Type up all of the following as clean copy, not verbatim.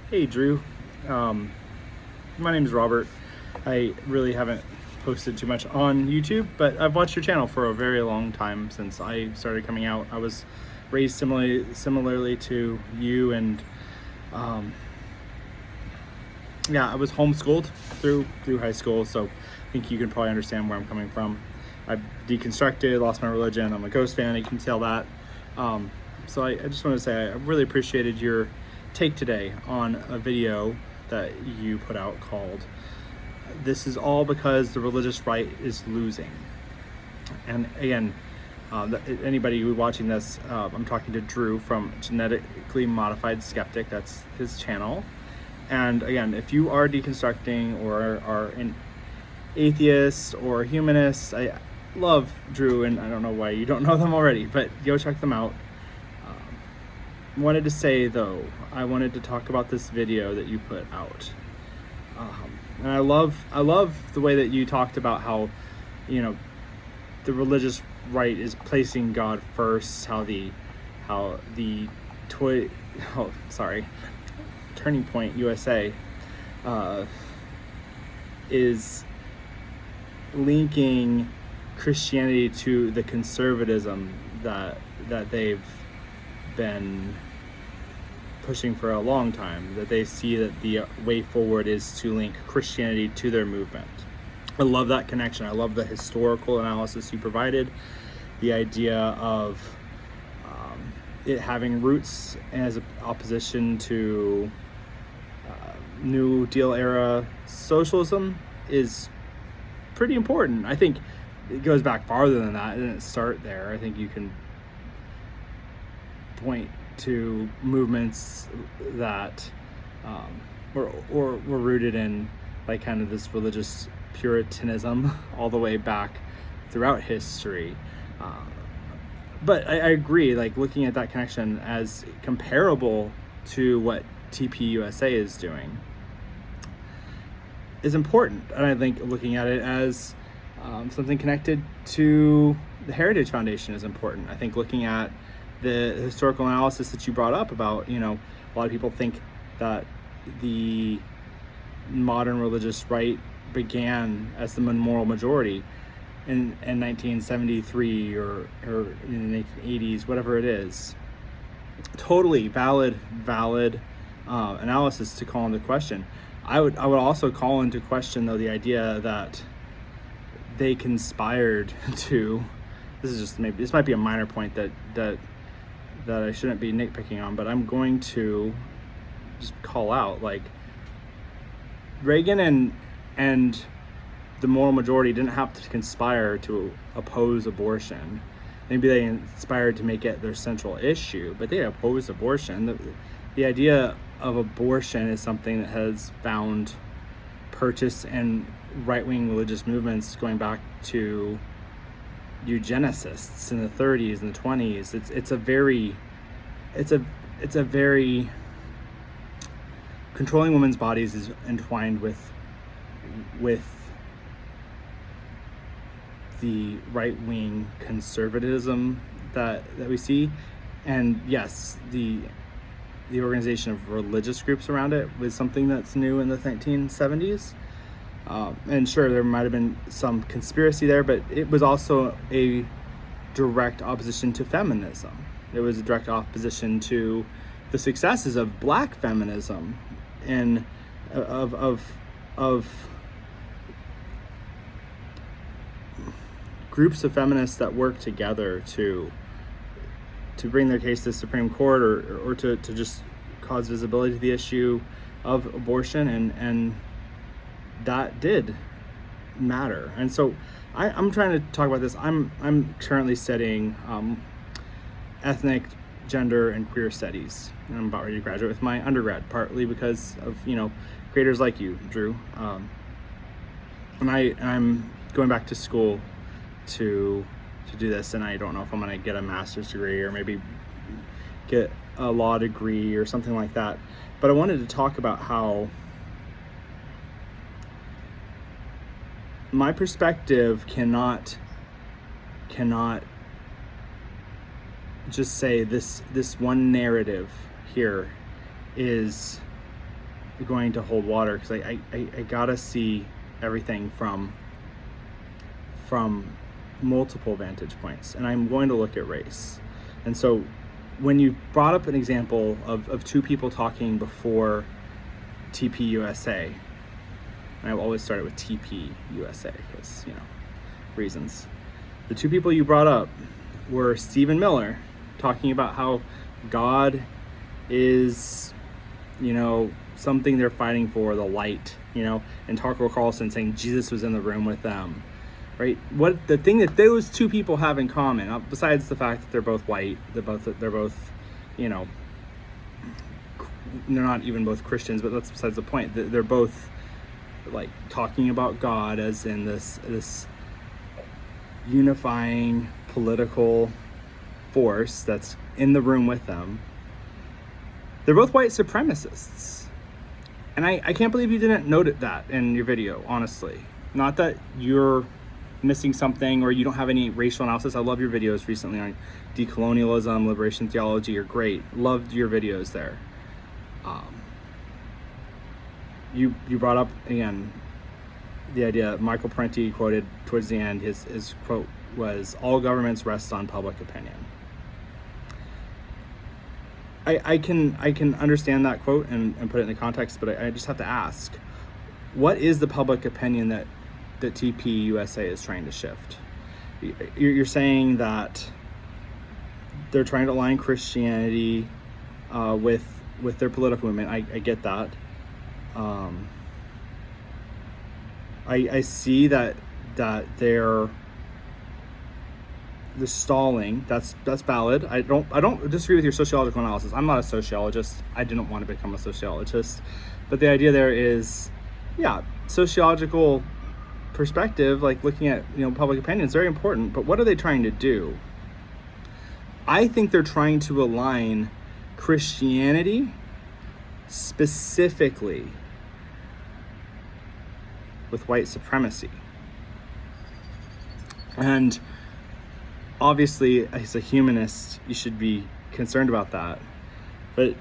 Hey Drew, um, my name is Robert. I really haven't posted too much on YouTube, but I've watched your channel for a very long time since I started coming out. I was raised similarly to you, and yeah, I was homeschooled through high school, so I think you can probably understand where I'm coming from. I've deconstructed, lost my religion. I'm a Ghost fan. You can tell that. So I just want to say I really appreciated your take today on a video that you put out called "This is all because the religious right is losing." And again, anybody who's watching this, I'm talking to Drew from Genetically Modified Skeptic. That's his channel. And again, if you are deconstructing or are an atheist or humanist, I love Drew, and I don't know why you don't know them already, but go check them out. Wanted to say though, I wanted to talk about this video that you put out, and I love the way that you talked about how, the religious right is placing God first. Turning Point USA is linking Christianity to the conservatism that they've been pushing for a long time, that they see that the way forward is to link Christianity to their movement. I love that connection. I love the historical analysis you provided, the idea of it having roots as opposition to New Deal era socialism is pretty important. I think it goes back farther than that. It didn't start there. I think you can point to movements that were rooted in like kind of this religious puritanism all the way back throughout history. But I agree, like looking at that connection as comparable to what TPUSA is doing is important. And I think looking at it as something connected to the Heritage Foundation is important. I think looking at the historical analysis that you brought up about, a lot of people think that the modern religious right began as the moral majority in 1973 or in the 1980s, whatever it is. Totally valid analysis to call into question. I would also call into question though the idea that they conspired to. This might be a minor point that I shouldn't be nitpicking on, but I'm going to just call out, like, Reagan and the moral majority didn't have to conspire to oppose abortion. Maybe they inspired to make it their central issue, but they opposed abortion. The idea of abortion is something that has found purchase in right-wing religious movements going back to eugenicists in the 30s and the 20s. It's a very controlling women's bodies is entwined with the right-wing conservatism that we see. And yes, the organization of religious groups around it was something that's new in the 1970s. And sure, there might have been some conspiracy there, but it was also a direct opposition to feminism. It was a direct opposition to the successes of Black feminism and of groups of feminists that work together to bring their case to the Supreme Court or to just cause visibility to the issue of abortion, and that did matter. And so I'm trying to talk about this. I'm currently studying ethnic, gender, and queer studies, and I'm about ready to graduate with my undergrad, partly because of creators like you, Drew. And I'm going back to school to do this, and I don't know if I'm going to get a master's degree or maybe get a law degree or something like that. But I wanted to talk about how my perspective cannot just say this one narrative here is going to hold water, because I gotta see everything from multiple vantage points, and I'm going to look at race. And so when you brought up an example of two people talking before TPUSA, and I've always started with TPUSA because, reasons. The two people you brought up were Stephen Miller talking about how God is, something they're fighting for, the light, and Tucker Carlson saying Jesus was in the room with them, right? What the thing that those two people have in common, besides the fact that they're both white, they're both, they're not even both Christians, but that's besides the point. They're both like talking about God as in this unifying political force that's in the room with them. They're both white supremacists. And I can't believe you didn't note that in your video, honestly. Not that you're missing something or you don't have any racial analysis. I love your videos recently on decolonialism, liberation theology. You're great. Loved your videos there. You brought up, again, the idea Michael Parenti quoted towards the end. His quote was, "All governments rest on public opinion." I can understand that quote and put it in the context, but I just have to ask, what is the public opinion that TPUSA is trying to shift? You're saying that they're trying to align Christianity with their political movement. I get that. I see that they're stalling. That's valid. I don't disagree with your sociological analysis. I'm not a sociologist. I didn't want to become a sociologist, but the idea there is, sociological perspective, like looking at public opinion, is very important. But what are they trying to do? I think they're trying to align Christianity specifically with white supremacy. And obviously, as a humanist, you should be concerned about that. But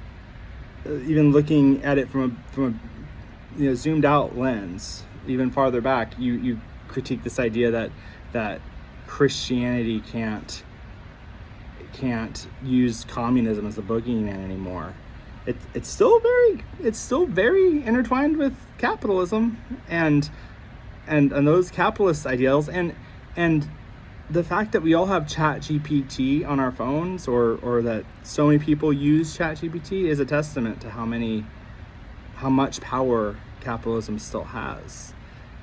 even looking at it from a zoomed out lens, even farther back, you critique this idea that Christianity can't use communism as a boogeyman anymore. It's still very intertwined with capitalism and those capitalist ideals, and the fact that we all have ChatGPT on our phones, or that so many people use ChatGPT, is a testament to how much power capitalism still has.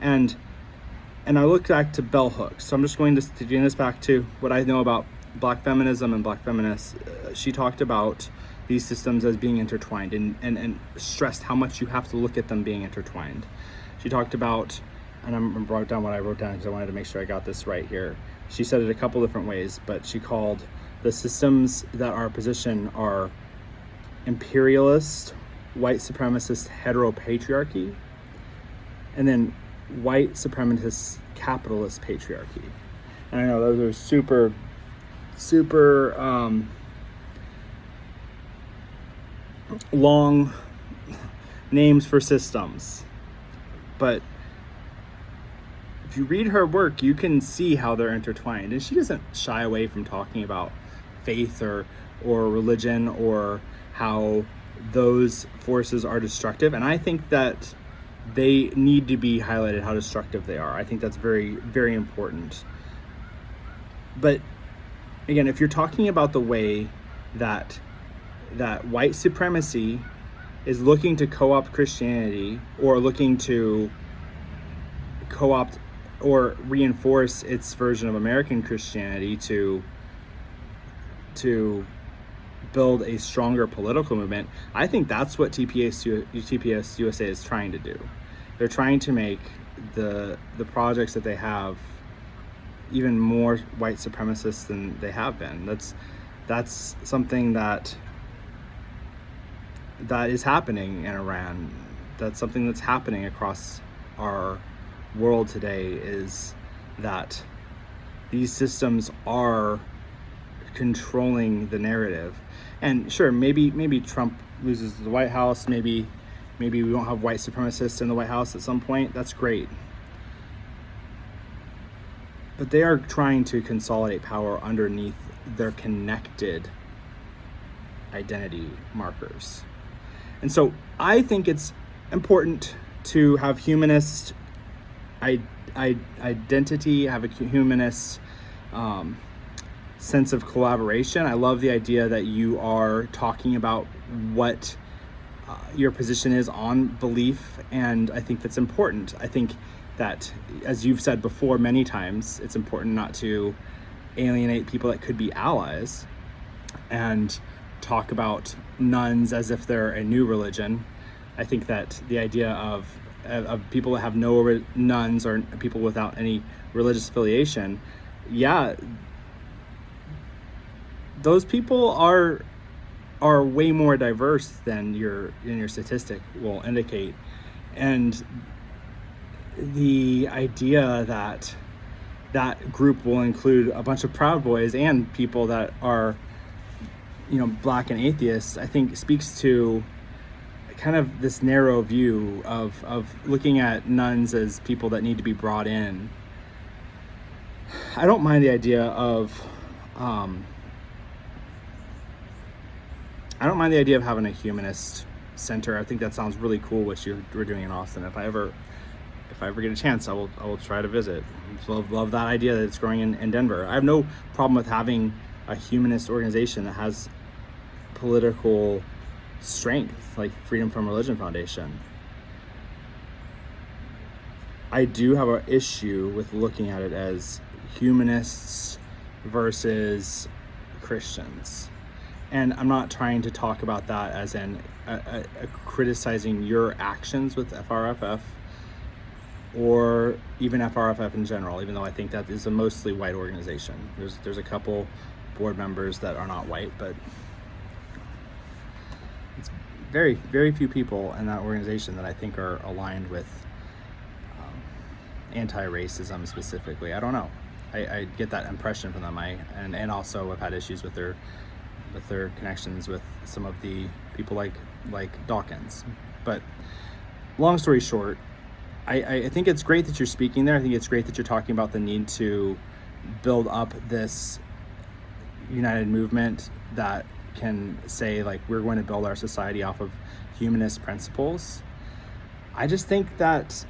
And I look back to bell hooks. So I'm just going to bring this back to what I know about Black feminism and Black feminists. She talked about these systems as being intertwined and stressed how much you have to look at them being intertwined. She talked about, and I wrote down what I wrote down because I wanted to make sure I got this right here. She said it a couple different ways, but she called the systems that are positioned are imperialist, white supremacist heteropatriarchy, and then white supremacist capitalist patriarchy. And I know those are super long names for systems, but if you read her work, you can see how they're intertwined. And she doesn't shy away from talking about faith or religion, or how those forces are destructive. And I think that they need to be highlighted, how destructive they are. I think that's very, very important. But again, if you're talking about the way that white supremacy is looking to co-opt Christianity, or looking to co-opt or reinforce its version of American Christianity to build a stronger political movement, I think that's what TPS USA is trying to do. They're trying to make the projects that they have even more white supremacist than they have been. That's something that is happening in Iran. That's something that's happening across our world today, is that these systems are controlling the narrative. And sure, maybe Trump loses the White House, maybe Maybe we won't have white supremacists in the White House at some point. That's great. But they are trying to consolidate power underneath their connected identity markers. And so I think it's important to have humanist identity, have a humanist sense of collaboration. I love the idea that you are talking about what your position is on belief, and I think that's important. I think that, as you've said before many times, it's important not to alienate people that could be allies and talk about nuns as if they're a new religion. I think that the idea of people that have no nuns or people without any religious affiliation, yeah, those people are way more diverse than your statistic will indicate. And the idea that that group will include a bunch of Proud Boys and people that are, Black and atheists, I think speaks to kind of this narrow view of looking at nuns as people that need to be brought in. I don't mind the idea of having a humanist center. I think that sounds really cool, what we're doing in Austin. If I ever get a chance, I will try to visit. Love that idea that it's growing in Denver. I have no problem with having a humanist organization that has political strength, like Freedom from Religion Foundation. I do have an issue with looking at it as humanists versus Christians. And I'm not trying to talk about that as in criticizing your actions with FRFF or even FRFF in general, even though I think that is a mostly white organization. There's a couple board members that are not white, but it's very, very few people in that organization that I think are aligned with anti-racism specifically. I don't know. I get that impression from them. And also I've had issues with their connections with some of the people like Dawkins. But long story short, I think it's great that you're speaking there. I think it's great that you're talking about the need to build up this united movement that can say, like, we're going to build our society off of humanist principles. I just think that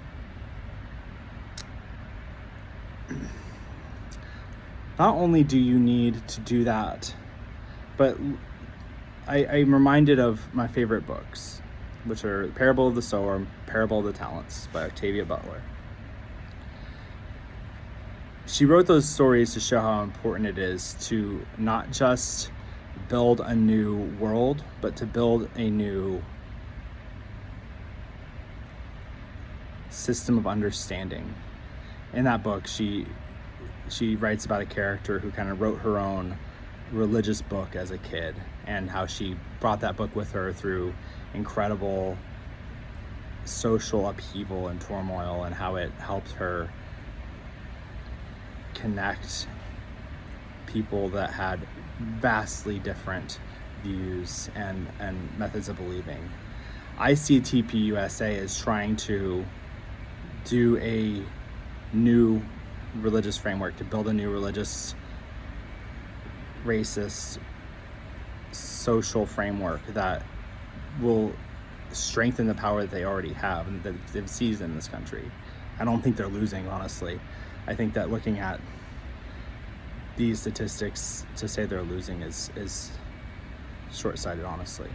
not only do you need to do that, but I'm reminded of my favorite books, which are Parable of the Sower and Parable of the Talents by Octavia Butler. She wrote those stories to show how important it is to not just build a new world, but to build a new system of understanding. In that book, she writes about a character who kind of wrote her own religious book as a kid, and how she brought that book with her through incredible social upheaval and turmoil, and how it helped her connect people that had vastly different views and methods of believing. I see TPUSA as trying to do a new religious framework, to build a new religious, racist, social framework that will strengthen the power that they already have and that they've seized in this country. I don't think they're losing, honestly. I think that looking at these statistics to say they're losing is short-sighted, honestly.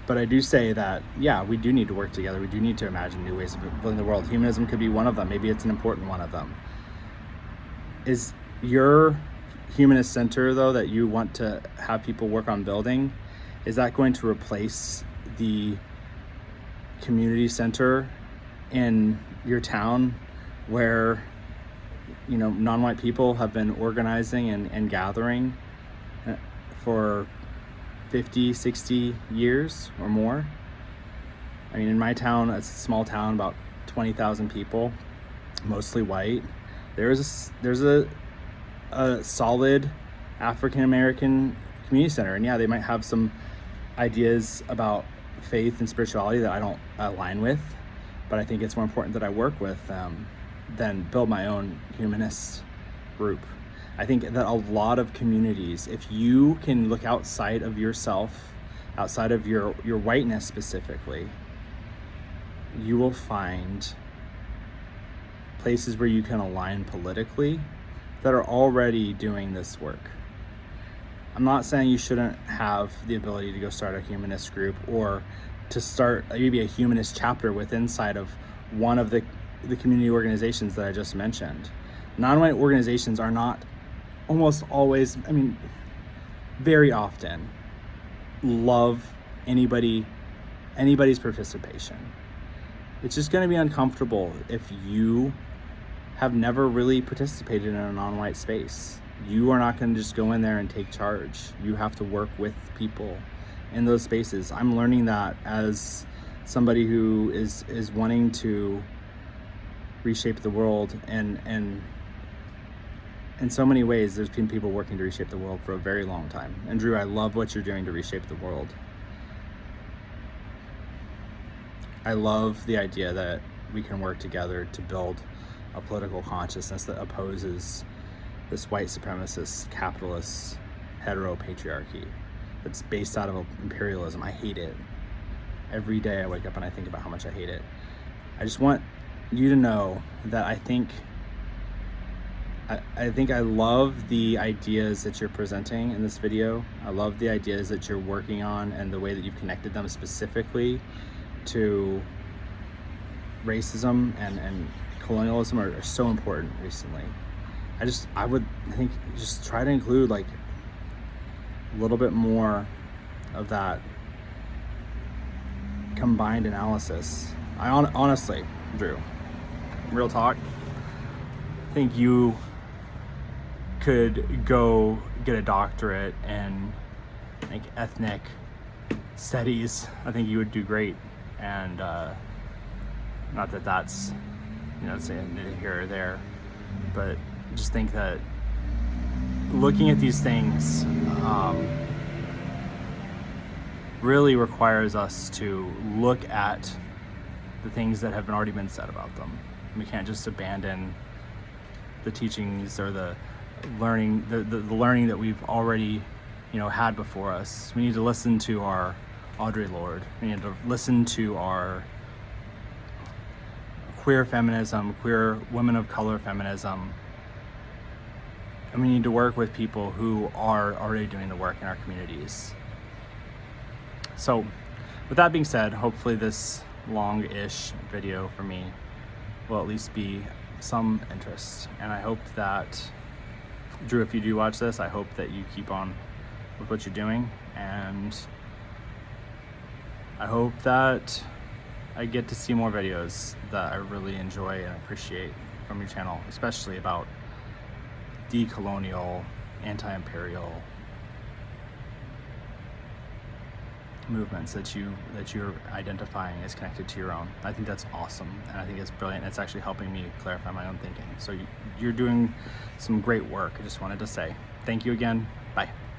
But I do say that, yeah, we do need to work together. We do need to imagine new ways of building the world. Humanism could be one of them. Maybe it's an important one of them. Is your humanist center, though, that you want to have people work on building, is that going to replace the community center in your town where, non-white people have been organizing and gathering for 50, 60 years or more? I mean, in my town, it's a small town, about 20,000 people, mostly white. There's a solid African American community center, and yeah, they might have some ideas about faith and spirituality that I don't align with, but I think it's more important that I work with them than build my own humanist group. I think that a lot of communities, if you can look outside of yourself, outside of your whiteness specifically, you will find places where you can align politically that are already doing this work. I'm not saying you shouldn't have the ability to go start a humanist group or to start maybe a humanist chapter inside of one of the community organizations that I just mentioned. Non-white organizations are not almost always, I mean, very often love anybody's participation. It's just going to be uncomfortable if you have never really participated in a non-white space. You are not going to just go in there and take charge. You have to work with people in those spaces. I'm learning that as somebody who is wanting to reshape the world, and in so many ways there's been people working to reshape the world for a very long time. And Drew, I love what you're doing to reshape the world. I love the idea that we can work together to build a political consciousness that opposes this white supremacist, capitalist, heteropatriarchy that's based out of imperialism. I hate it. Every day I wake up and I think about how much I hate it. I just want you to know that I think I love the ideas that you're presenting in this video. I love the ideas that you're working on and the way that you've connected them specifically to racism and colonialism are so important recently. I would think just try to include like a little bit more of that combined analysis. I honestly, Drew, real talk, I think you could go get a doctorate in like ethnic studies. I think you would do great. And not that that's, you know, saying here or there, but just think that looking at these things really requires us to look at the things that have already been said about them. We can't just abandon the teachings or the learning, the learning that we've already, you know, had before us. We need to listen to our Audre Lorde. We need to listen to our queer feminism, queer women of color feminism. And we need to work with people who are already doing the work in our communities. So with that being said, hopefully this long-ish video for me will at least be some interest. And I hope that, Drew, if you do watch this, I hope that you keep on with what you're doing. And I hope that I get to see more videos that I really enjoy and appreciate from your channel, especially about decolonial, anti-imperial movements that you're identifying as connected to your own. I think that's awesome, and I think it's brilliant. It's actually helping me clarify my own thinking. So you're doing some great work. I just wanted to say thank you again. Bye.